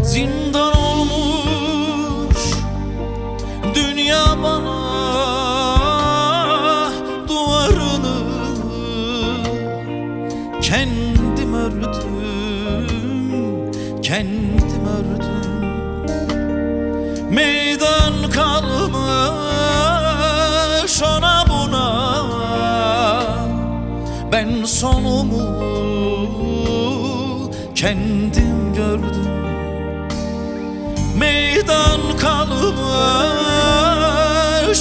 Zindan olmuş dünya bana, duvarını kendim ördüm, kendim ördüm. Meydan kalmış ona buna, ben sonumu kendim gördüm. Meydan kalmış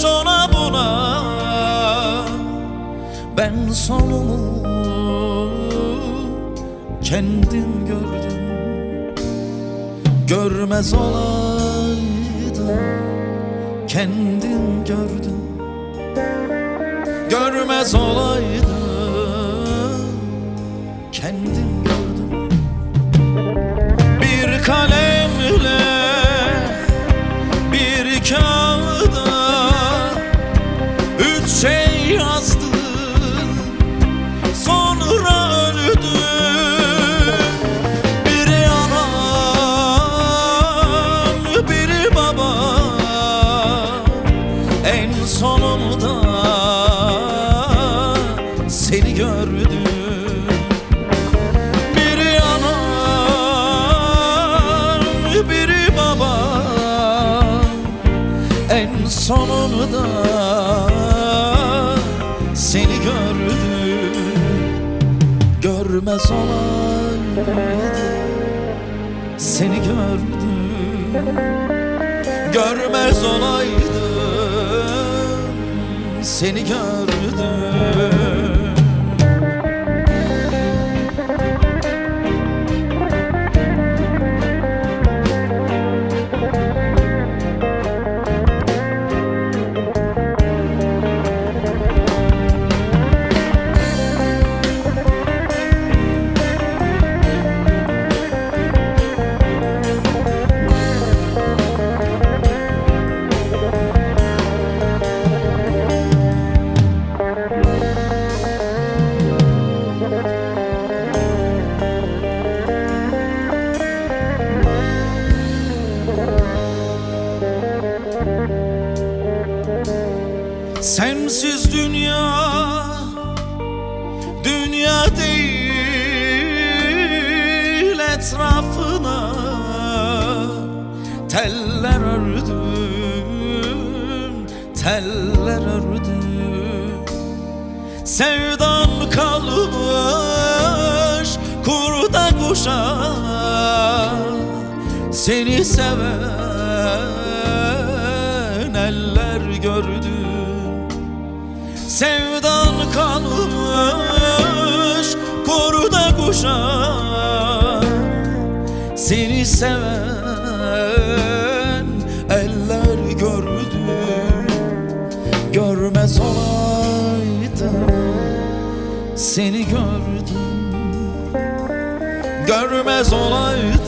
ona buna, ben sonumu kendim gördüm. Görmez olaydım, kendim gördüm. Görmez olaydım, kendim gördüm. Bir kalemle bir kağıda üç şey yazdım, sonra öldüm. Biri anam, biri babam, en sonunda seni gördüm. Biri anam, biri babam, en sonunda seni gördüm. Görmez olaydım, seni gördüm. Görmez olaydım, seni gördüm. Sensiz dünya, dünya değil, etrafına teller ördüm, teller ördüm. Sevdan kalmış kurda kuşa, seni seven eller gördüm. Sevdan kalmış kurda kuşa, seni seven eller gördüm. Görmez olaydım, seni gördüm. Görmez olaydım,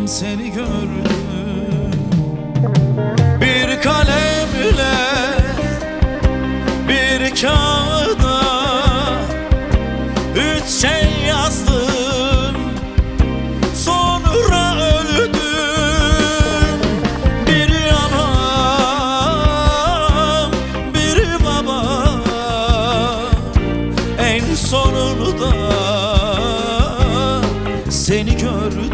seni gördüm. Bir kalemle bir kağıda üç şey yazdım, sonra öldüm. Biri anam, biri babam, en sonunda seni gördüm.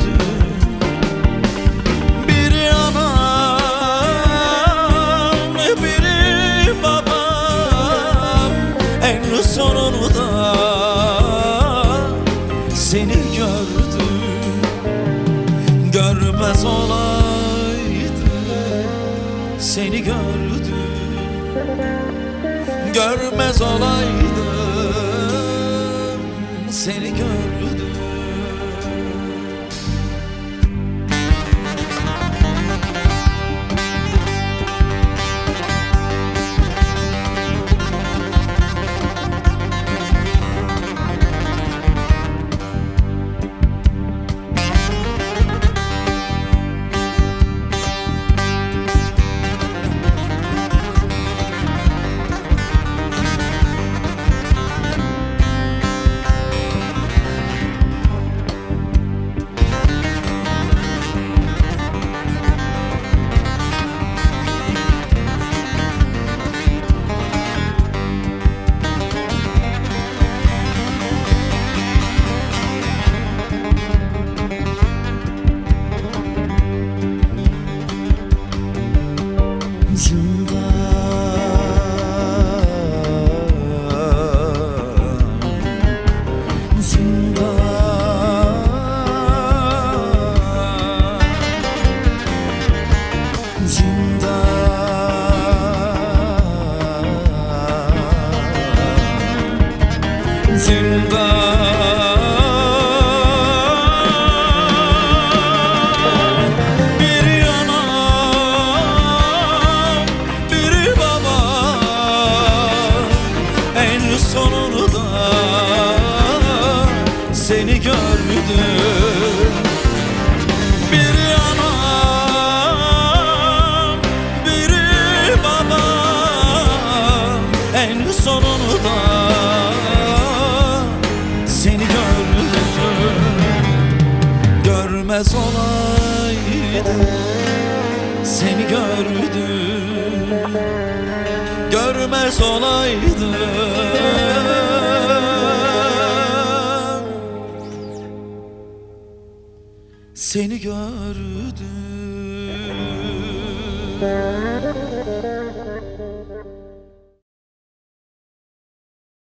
seni gördüm. Görmez olaydım seni gördüm. Biri anam, biri babam, en sonunda seni gördüm. Biri anam, biri babam, en sonunda seni gördüm. Görmez olaydım seni gördüm. Görmez olaydım seni gördüm.